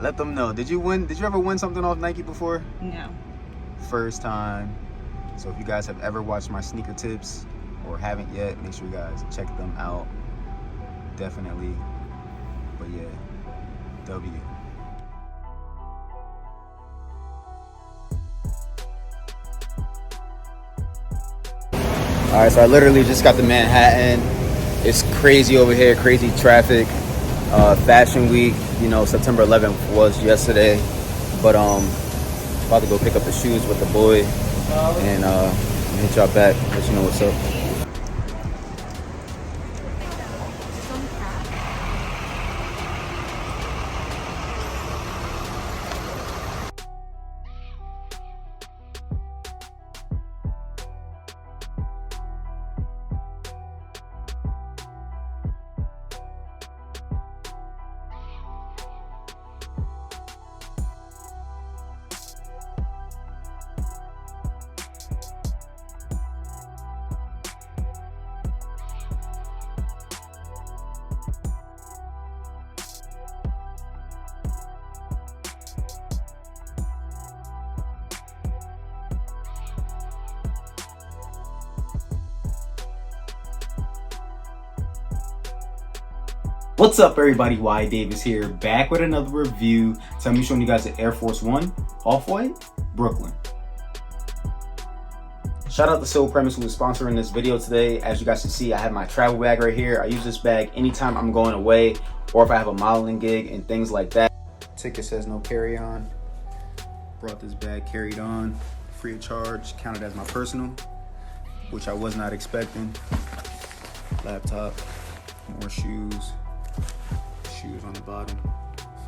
Let them know. Did you ever win something off Nike before? No. First time. So if you guys have ever watched my sneaker tips or haven't yet, make sure you guys check them out. Definitely. But yeah, W. All right, so I literally just got to Manhattan. It's crazy over here, crazy traffic. Fashion week, you know, September 11th was yesterday, but about to go pick up the shoes with the boy and hit y'all back, let you know what's up. What's up everybody, Y Davis here, back with another review. So I'm showing you guys the Air Force One, Off-White, Brooklyn. Shout out to Silver Premise who is sponsoring this video today. As you guys can see, I have my travel bag right here. I use this bag anytime I'm going away or if I have a modeling gig and things like that. Ticket says no carry-on. Brought this bag carried on, free of charge, counted as my personal, which I was not expecting. Laptop, more shoes. Shoes on the bottom.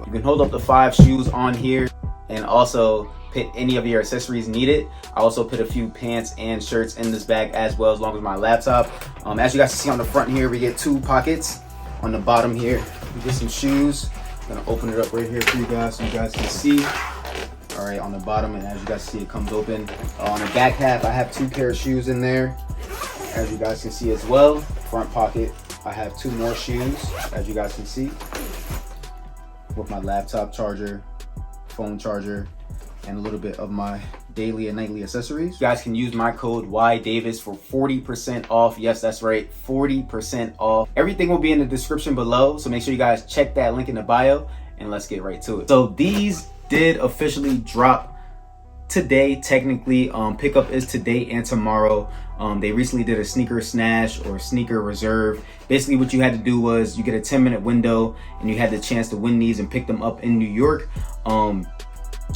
You can hold up to 5 shoes on here and also put any of your accessories needed. I also put a few pants and shirts in this bag as well, as long as my laptop. As you guys can see on the front here, we get 2 pockets. On the bottom here, we get some shoes. I'm gonna open it up right here for you guys so you guys can see. All right, on the bottom, and as you guys see, it comes open. On the back half, I have 2 pair of shoes in there, as you guys can see as well. Front pocket, I have 2 more shoes, as you guys can see, with my laptop charger, phone charger, and a little bit of my daily and nightly accessories. You guys can use my code YDavis for 40% off. Yes, that's right, 40% off. Everything will be in the description below, so make sure you guys check that link in the bio, and let's get right to it. So these did officially drop today. Technically, pickup is today and tomorrow. They recently did a sneaker snatch or sneaker reserve. Basically what you had to do was you get a 10-minute window and you had the chance to win these and pick them up in New York.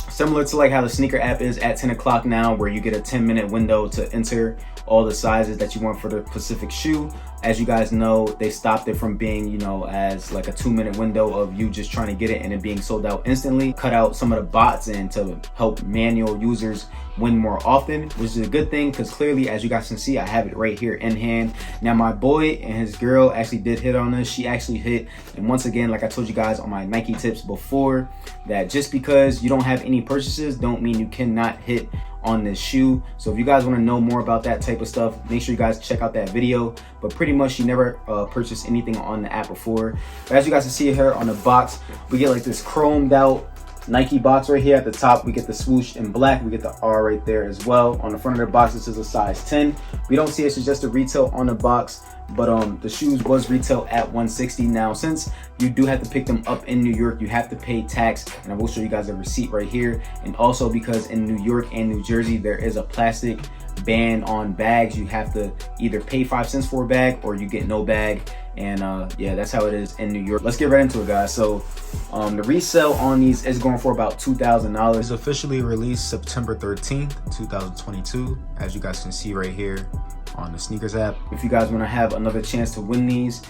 Similar to like how the sneaker app is at 10 o'clock now, where you get a 10-minute window to enter all the sizes that you want for the specific shoe. As you guys know, they stopped it from being, you know, as like a 2-minute window of you just trying to get it and it being sold out instantly. Cut out some of the bots and to help manual users win more often, which is a good thing because clearly, as you guys can see, I have it right here in hand. Now my boy and his girl actually did hit on this. She actually hit, and once again, like I told you guys on my Nike tips before, that just because you don't have any purchases don't mean you cannot hit on this shoe. So if you guys want to know more about that type of stuff, make sure you guys check out that video. But pretty much she never purchased anything on the app before. But as you guys can see here on the box, we get like this chromed out Nike box right here. At the top we get the swoosh in black, we get the R right there as well. On the front of the box this is a size 10. We don't see it's just a retail on the box, but the shoes was retail at $160. Now since you do have to pick them up in New York, you have to pay tax, and I will show you guys a receipt right here. And also because in New York and New Jersey there is a plastic ban on bags, you have to either pay 5 cents for a bag or you get no bag. And yeah, that's how it is in New York. Let's get right into it, guys. So the resale on these is going for about $2,000. It's officially released September 13th 2022, as you guys can see right here on the sneakers app. If you guys want to have another chance to win these,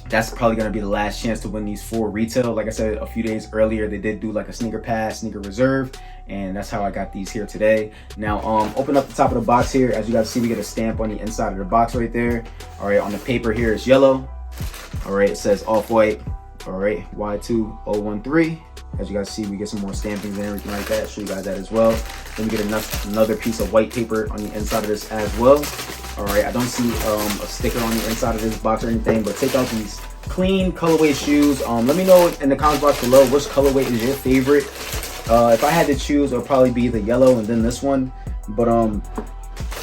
that's probably going to be the last chance to win these for retail. Like I said a few days earlier, they did do like a sneaker pass, sneaker reserve, and that's how I got these here today. Now open up the top of the box here. As you guys see, we get a stamp on the inside of the box right there. All right, on the paper here is yellow. All right, it says Off-White. All right, Y2013. As you guys see, we get some more stampings and everything like that. Show you guys that as well. Then we get another piece of white paper on the inside of this as well. All right, I don't see a sticker on the inside of this box or anything, but take out these clean colorway shoes. Let me know in the comments box below which colorway is your favorite. If I had to choose, it would probably be the yellow and then this one. But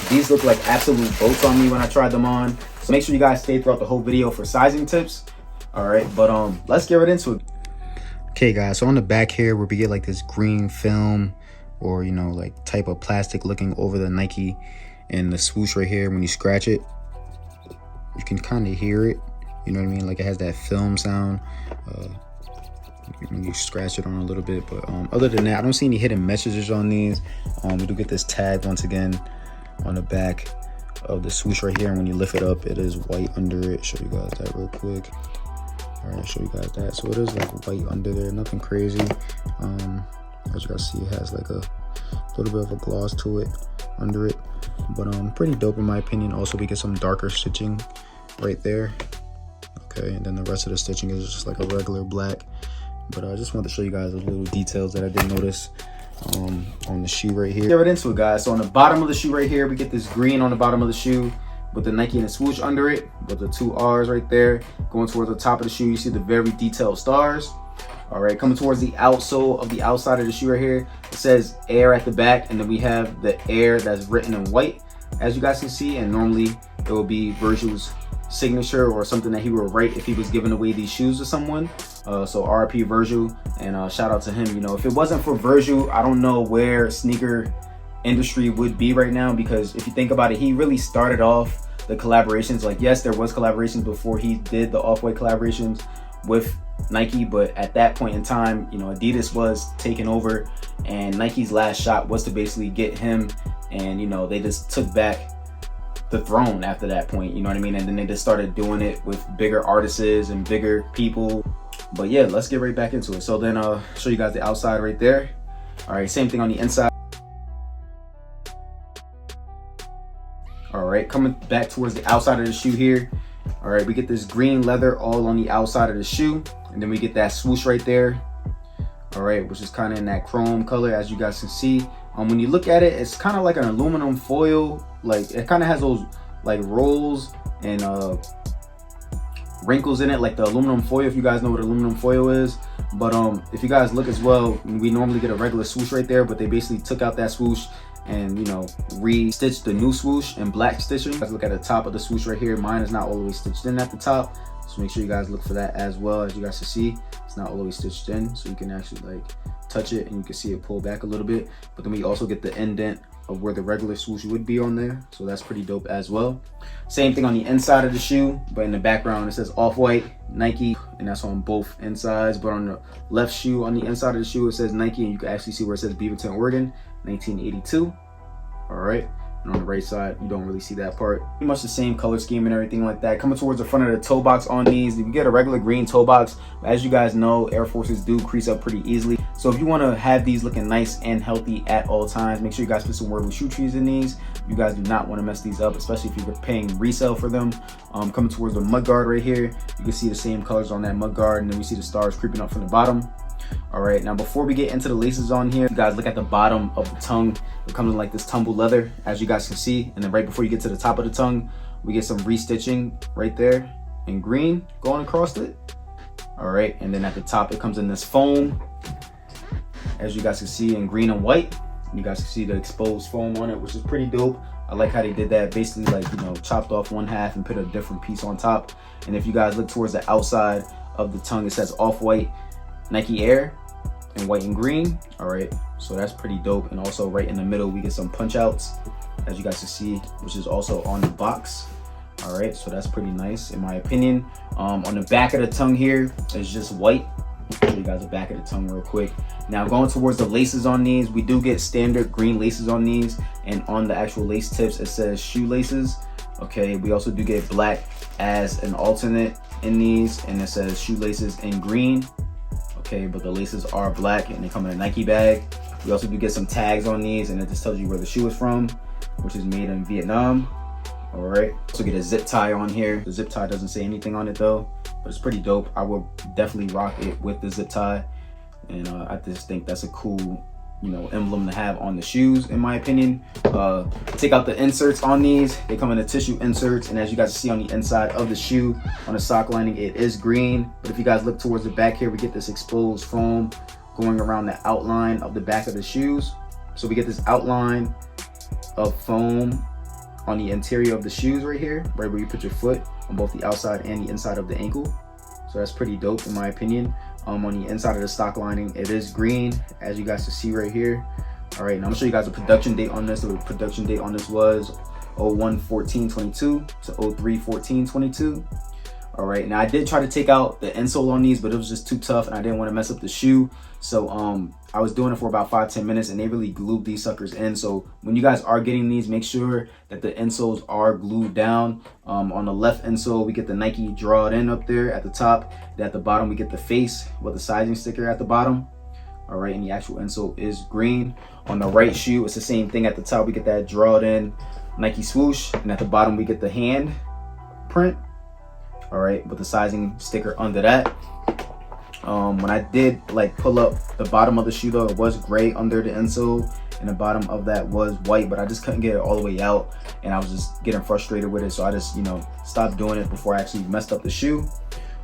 these look like absolute boats on me when I tried them on. So make sure you guys stay throughout the whole video for sizing tips. All right, but let's get right into it. Okay guys, so on the back here where we get like this green film or, you know, like type of plastic looking over the Nike, and the swoosh right here, when you scratch it, you can kind of hear it, you know what I mean? Like it has that film sound when you scratch it on a little bit. But other than that, I don't see any hidden messages on these. We do get this tag once again on the back of the swoosh right here, and when you lift it up, it is white under it. Show you guys that real quick. All right, show you guys that. So it is like white under there, nothing crazy. As you guys see, it has like a little bit of a gloss to it under it, but pretty dope in my opinion. Also, we get some darker stitching right there. Okay, and then the rest of the stitching is just like a regular black. But I just wanted to show you guys the little details that I did notice on the shoe right here. Get right into it, guys. So on the bottom of the shoe right here, we get this green on the bottom of the shoe with the Nike and the swoosh under it, with the 2 R's right there. Going towards the top of the shoe, you see the very detailed stars. All right, coming towards the outsole of the outside of the shoe right here, it says Air at the back, and then we have the Air that's written in white, as you guys can see. And normally it will be Virgil's signature or something that he would write if he was giving away these shoes to someone. So RIP Virgil, and shout out to him. You know, if it wasn't for Virgil, I don't know where sneaker industry would be right now, because if you think about it, he really started off the collaborations. Like, yes, there was collaborations before he did the Off-White collaborations with Nike, but at that point in time, you know, Adidas was taking over, and Nike's last shot was to basically get him, and you know, they just took back the throne after that point, you know what I mean? And then they just started doing it with bigger artists and bigger people. But yeah, let's get right back into it. So then show you guys the outside right there. All right, same thing on the inside. All right, coming back towards the outside of the shoe here. All right, we get this green leather all on the outside of the shoe, and then we get that swoosh right there. All right, which is kind of in that chrome color, as you guys can see. When you look at it, it's kind of like an aluminum foil. Like, it kind of has those like rolls and wrinkles in it, like the aluminum foil, if you guys know what aluminum foil is. But if you guys look as well, we normally get a regular swoosh right there, but they basically took out that swoosh and, you know, re-stitched the new swoosh in black stitching. Let's look at the top of the swoosh right here. Mine is not all the way stitched in at the top, so make sure you guys look for that as well. As you guys can see, it's not all the way stitched in, so you can actually like touch it and you can see it pull back a little bit. But then we also get the indent of where the regular swoosh would be on there, so that's pretty dope as well. Same thing on the inside of the shoe, but in the background it says Off-White Nike, and that's on both insides. But on the left shoe, on the inside of the shoe, it says Nike, and you can actually see where it says Beaverton, Oregon, 1982. All right, and on the right side, you don't really see that part. Pretty much the same color scheme and everything like that. Coming towards the front of the toe box on these, you get a regular green toe box. As you guys know, Air Forces do crease up pretty easily. So if you want to have these looking nice and healthy at all times, make sure you guys put some Wordle shoe trees in these. You guys do not want to mess these up, especially if you're paying resale for them. Coming towards the mud guard right here, you can see the same colors on that mud guard, and then we see the stars creeping up from the bottom. All right, now before we get into the laces on here, you guys look at the bottom of the tongue. It comes in like this tumble leather, as you guys can see. And then right before you get to the top of the tongue, we get some restitching right there in green going across it. All right, and then at the top, it comes in this foam, as you guys can see, in green and white. You guys can see the exposed foam on it, which is pretty dope. I like how they did that, basically like, you know, chopped off one half and put a different piece on top. And if you guys look towards the outside of the tongue, it says Off-White Nike Air in white and green. All right, so that's pretty dope. And also right in the middle, we get some punch outs, as you guys can see, which is also on the box. All right, so that's pretty nice in my opinion. On the back of the tongue here, it's just white. I'll show you guys the back of the tongue real quick. Now going towards the laces on these, we do get standard green laces on these, and on the actual lace tips, it says shoelaces. Okay, we also do get black as an alternate in these, and it says shoelaces in green. Okay, but the laces are black and they come in a Nike bag. We also do get some tags on these, and it just tells you where the shoe is from, which is made in Vietnam. All right, so get a zip tie on here. The zip tie doesn't say anything on it though, but it's pretty dope. I will definitely rock it with the zip tie, and I just think that's a cool emblem to have on the shoes, in my opinion. Take out the inserts on these. They come in a tissue inserts, and as you guys see on the inside of the shoe, on the sock lining, it is green. But if you guys look towards the back here, we get this exposed foam going around the outline of the back of the shoes. So we get this outline of foam on the interior of the shoes right here, right where you put your foot, on both the outside and the inside of the ankle. So that's pretty dope in my opinion. On the inside of the stock lining, it is green, as you guys can see right here. All right, now I'm gonna show you guys the production date on this. So the production date on this was 01/14/22 to 03/14/22. All right, now I did try to take out the insole on these, but it was just too tough and I didn't want to mess up the shoe. So I was doing it for about 5-10 minutes and they really glued these suckers in. So when you guys are getting these, make sure that the insoles are glued down. On the left insole, we get the Nike Draw It In up there at the top. Then at the bottom, we get the face with the sizing sticker at the bottom. All right, and the actual insole is green. On the right shoe, it's the same thing. At the top, we get that Draw It In Nike swoosh, and at the bottom, we get the hand print. All right, with the sizing sticker under that. When I did pull up the bottom of the shoe though, it was gray under the insole and the bottom of that was white, but I just couldn't get it all the way out and I was just getting frustrated with it. So I just, stopped doing it before I actually messed up the shoe.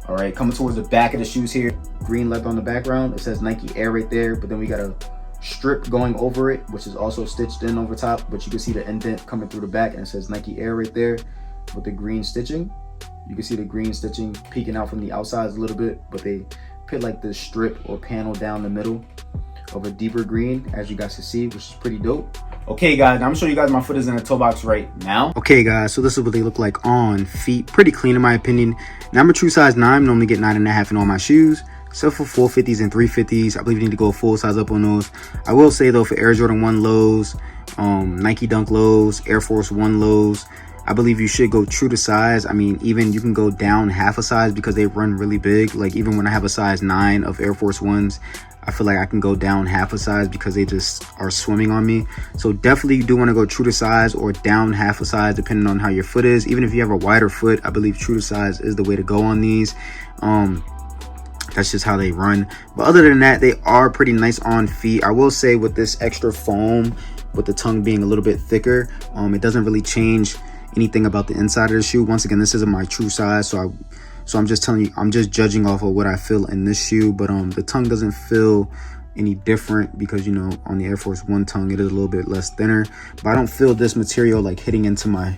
All right, coming towards the back of the shoes here, green left on the background, it says Nike Air right there, but then we got a strip going over it, which is also stitched in over top, but you can see the indent coming through the back and it says Nike Air right there with the green stitching. You can see the green stitching peeking out from the outsides a little bit, but they put this strip or panel down the middle of a deeper green, as you guys can see, which is pretty dope. Okay guys, now I'm gonna show you guys my foot is in a toe box right now. Okay guys, so this is what they look like on feet. Pretty clean in my opinion. Now I'm a true size 9, normally get 9.5 in all my shoes. Except for 450s and 350s, I believe you need to go full size up on those. I will say though, for Air Jordan 1 lows, Nike Dunk lows, Air Force 1 lows, I believe you should go true to size. I mean, even you can go down half a size because they run really big. Like even when I have a size 9 of Air Force 1s, I feel like I can go down half a size because they just are swimming on me. So definitely you do want to go true to size or down half a size depending on how your foot is. Even if you have a wider foot, I believe true to size is the way to go on these. That's just how they run. But other than that, they are pretty nice on feet. I will say with this extra foam, with the tongue being a little bit thicker, it doesn't really change anything about the inside of the shoe. Once again, this isn't my true size, so I'm just telling you, I'm just judging off of what I feel in this shoe. But the tongue doesn't feel any different because on the Air Force 1 tongue it is a little bit less thinner, but I don't feel this material hitting into my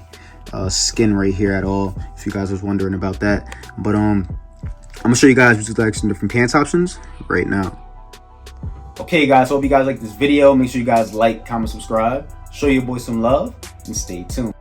skin right here at all, if you guys was wondering about that. But I'm gonna show you guys some different pants options right now. Okay guys, hope you guys like this video. Make sure you guys like, comment, subscribe, show your boy some love, and stay tuned.